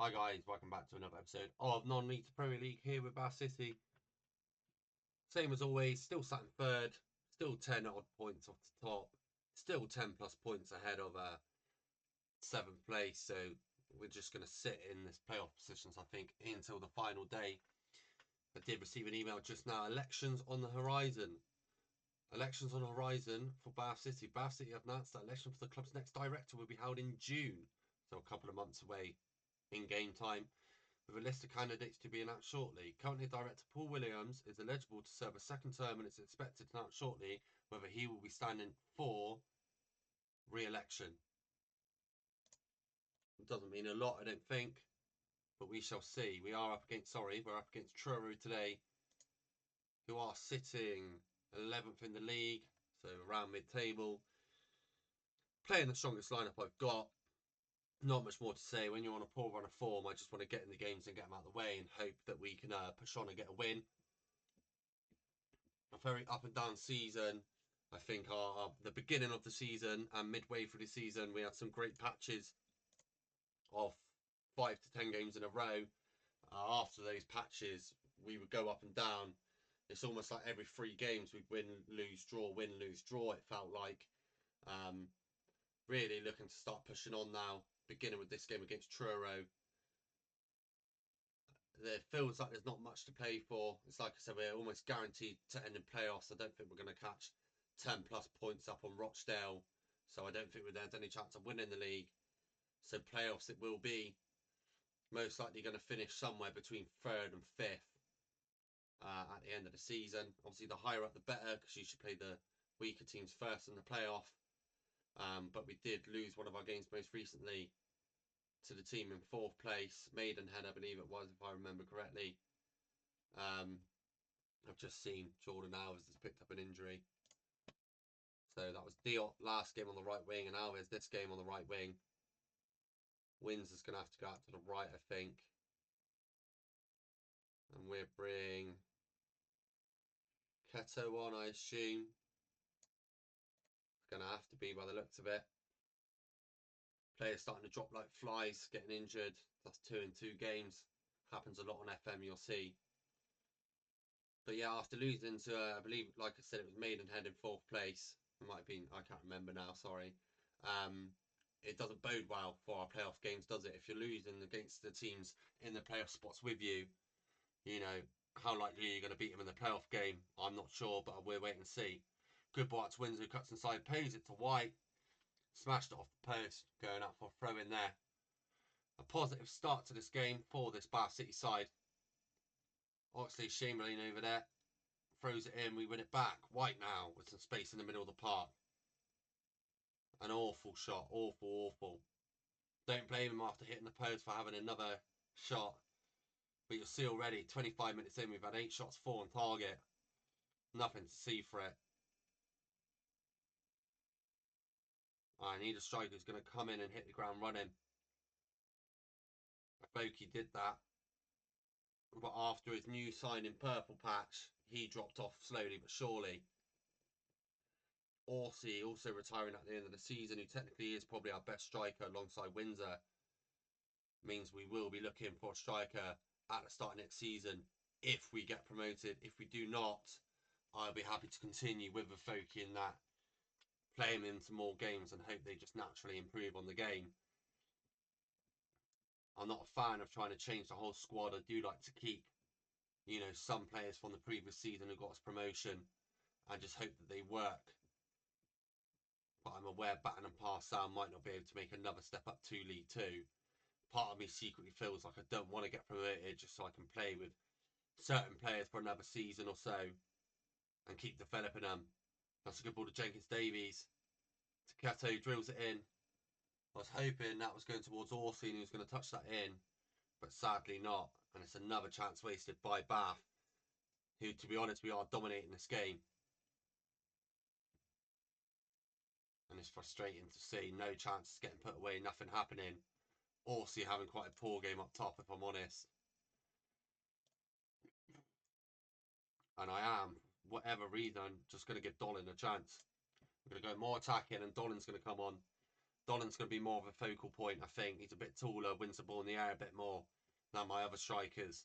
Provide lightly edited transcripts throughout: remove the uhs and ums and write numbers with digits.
Hi guys, welcome back to another episode of Non-League to Premier League here with Bath City. Same as always, still sat in third, still 10 odd points off the top, still 10 plus points ahead of seventh place. So we're just going to sit in this playoff positions, I think, until the final day. I did receive an email just now. Elections on the horizon. Elections on the horizon for Bath City. Bath City have announced that election for the club's next director will be held in June, so a couple of months away in game time, with a list of candidates to be announced shortly. Currently, Director Paul Williams is eligible to serve a second term, and it's expected to announce shortly whether he will be standing for re-election. It doesn't mean a lot, I don't think, but we shall see. We're up against Truro today, who are sitting 11th in the league, so around mid-table. Playing the strongest lineup I've got. Not much more to say. When you're on a poor run of form, I just want to get in the games and get them out of the way and hope that we can push on and get a win. A very up and down season. I think the beginning of the season and midway through the season, we had some great patches of 5 to 10 games in a row. After those patches, we would go up and down. It's almost like every 3 games we'd win, lose, draw, win, lose, draw. It felt like really looking to start pushing on now. Beginning with this game against Truro, it feels like there's not much to play for. It's like I said, we're almost guaranteed to end in playoffs. I don't think we're going to catch 10 plus points up on Rochdale. So I don't think there's any chance of winning the league. So playoffs it will be. Most likely going to finish somewhere between third and fifth at the end of the season. Obviously, the higher up the better, because you should play the weaker teams first in the playoff. But we did lose one of our games most recently to the team in fourth place, Maidenhead, I believe it was, if I remember correctly. I've just seen Jordan Alves has picked up an injury. So that was Diop last game on the right wing, and Alves this game on the right wing. Wins is going to have to go out to the right, I think. And we'll bring Keto on, I assume. It's going to have to be by the looks of it. Players starting to drop like flies, getting injured. That's 2 in 2 games. Happens a lot on FM, you'll see. But yeah, after losing to, I believe, like I said, it was Maidenhead in fourth place. It might have been, I can't remember now, sorry. It doesn't bode well for our playoff games, does it? If you're losing against the teams in the playoff spots with you, you know, how likely are you going to beat them in the playoff game? I'm not sure, but we'll wait and see. Good ball to Windsor, cuts inside, pays it to White. Smashed it off the post, going up for a throw in there. A positive start to this game for this Bath City side. Oxley Chamberlain over there. Throws it in, we win it back. White now with some space in the middle of the park. An awful shot, awful. Don't blame him after hitting the post for having another shot. But you'll see already, 25 minutes in, we've had 8 shots, 4 on target. Nothing to see for it. I need a striker who's going to come in and hit the ground running. Boki did that. But after his new signing Purple Patch, he dropped off slowly but surely. Orsi also retiring at the end of the season, who technically is probably our best striker alongside Windsor. Means we will be looking for a striker at the start of next season if we get promoted. If we do not, I'll be happy to continue with the folk in that, play them into more games and hope they just naturally improve on the game. I'm not a fan of trying to change the whole squad. I do like to keep, some players from the previous season who got us promotion and just hope that they work. But I'm aware Baton and Parsound might not be able to make another step up to League Two. Part of me secretly feels like I don't want to get promoted just so I can play with certain players for another season or so and keep developing them. That's a good ball to Jenkins Davies. Takato drills it in. I was hoping that was going towards Orsi and he was going to touch that in, but sadly not. And it's another chance wasted by Bath, who, to be honest, we are dominating this game. And it's frustrating to see no chances getting put away, nothing happening. Orsi having quite a poor game up top, if I'm honest. And I am, whatever reason, just going to give Dolan a chance. I'm going to go more attacking and Dolan's going to come on. Dolan's going to be more of a focal point, I think. He's a bit taller, wins the ball in the air a bit more than my other strikers.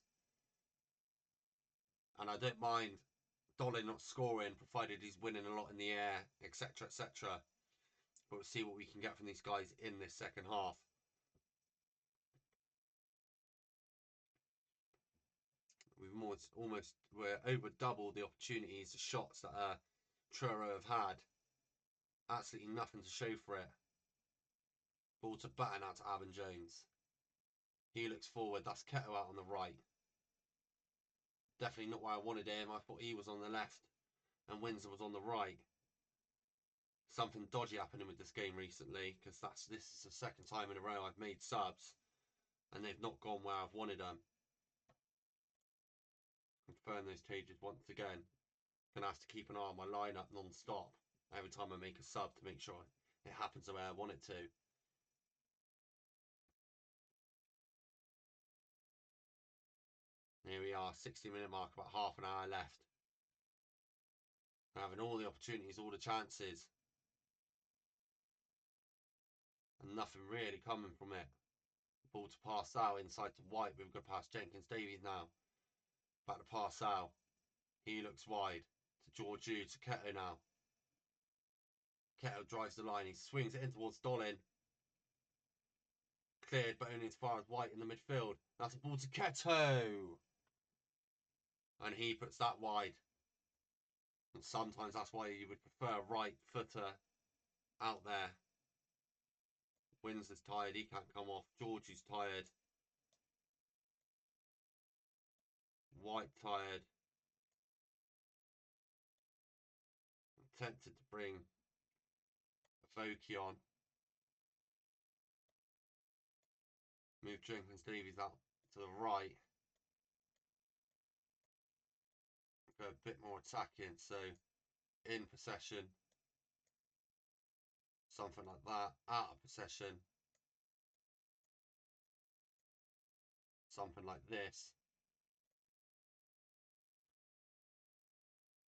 And I don't mind Dolan not scoring, provided he's winning a lot in the air, etc., etc. But we'll see what we can get from these guys in this second half. We're over double the opportunities, the shots that Truro have had. Absolutely nothing to show for it. Ball to Batten out to Alvin Jones. He looks forward. That's Keto out on the right. Definitely not where I wanted him. I thought he was on the left and Windsor was on the right. Something dodgy happening with this game recently, because this is the second time in a row I've made subs and they've not gone where I've wanted them. Confirm those changes once again. Gonna have to keep an eye on my lineup non-stop every time I make a sub to make sure it happens the way I want it to. Here we are, 60-minute mark, about half an hour left. We're having all the opportunities, all the chances. And nothing really coming from it. Ball to pass out inside to White. We've got past Jenkins Davies now. Back to pass out. He looks wide to Georgiou, to Keto now. Keto drives the line. He swings it in towards Dolin. Cleared, but only as far as White in the midfield. That's a ball to Keto. And he puts that wide. And sometimes that's why you would prefer a right footer out there. Windsor's tired. He can't come off. Georgiou's tired. White tired. I'm tempted to bring Voki on. Move Jenkins Davies out to the right. Go a bit more attacking. So in possession. Something like that. Out of possession. Something like this.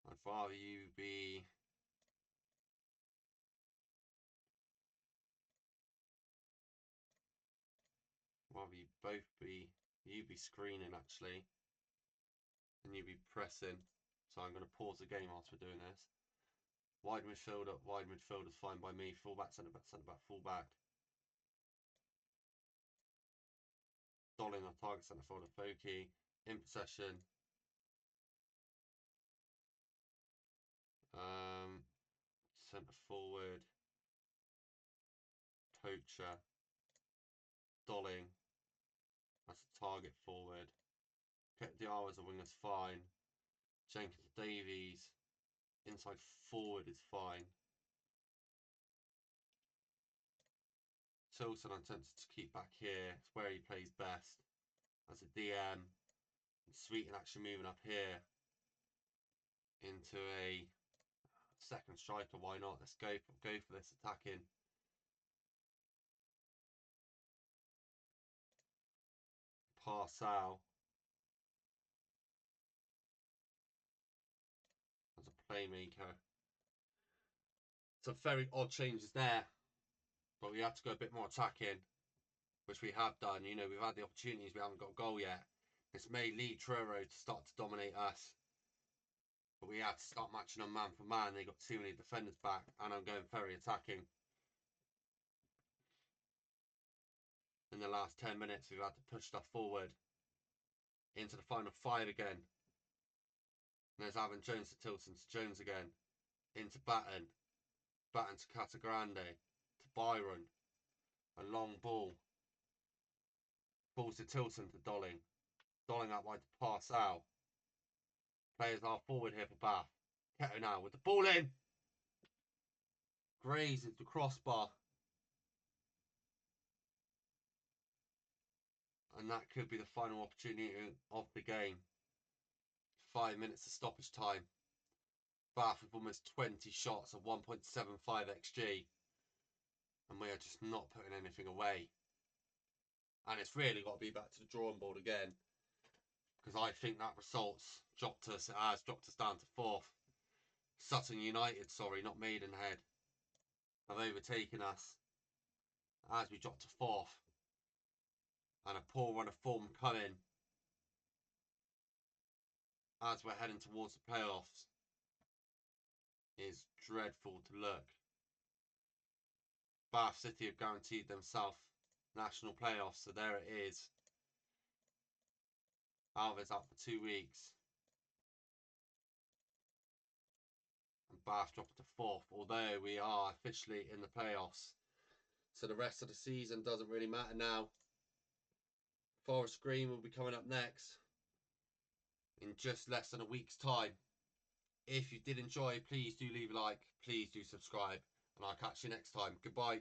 I'd rather you be... Rather you both be... You be screening actually. And you be pressing. So I'm going to pause the game whilst we're doing this. Wide midfielder is fine by me. Fullback, centre back, fullback. Dolin on target, centre forward, Foki. In possession. Centre forward. Poacher. Dolling. That's a target forward. Diarra as a winger's fine. Jenkins Davies. Inside forward is fine. Tilson I'm tempted to keep back here. It's where he plays best. As a DM. Sweeten actually moving up here. Into a second striker. Why not? Let's go for this attacking. Pass out. As a playmaker. Some very odd changes there. But we have to go a bit more attacking. Which we have done. You know, we've had the opportunities. We haven't got a goal yet. This may lead Truro to start to dominate us. But we have to start matching on man for man. They got too many defenders back. And I'm going very attacking. In the last 10 minutes, we've had to push stuff forward. Into the final 5 again. And there's Alvin Jones to Tilton to Jones again. Into Batten. Batten to Catagrande. To Byron. A long ball. Balls to Tilton to Dolling. Dolling out wide to pass out. Players are forward here for Bath. Keto now with the ball in. Grazes the crossbar. And that could be the final opportunity of the game. 5 minutes of stoppage time. Bath with almost 20 shots of 1.75 XG. And we are just not putting anything away. And it's really got to be back to the drawing board again. Because I think that result's dropped us. It has dropped us down to 4th. Sutton United, sorry, not Maidenhead, have overtaken us. as we drop to 4th. And a poor run of form coming as we're heading towards the playoffs is dreadful to look. Bath City have guaranteed themselves national playoffs, so there it is. Alves out for 2 weeks. And Bath dropping to 4th, although we are officially in the playoffs. So the rest of the season doesn't really matter now. Forest Green will be coming up next in just less than a week's time. If you did enjoy, please do leave a like, please do subscribe, and I'll catch you next time. Goodbye.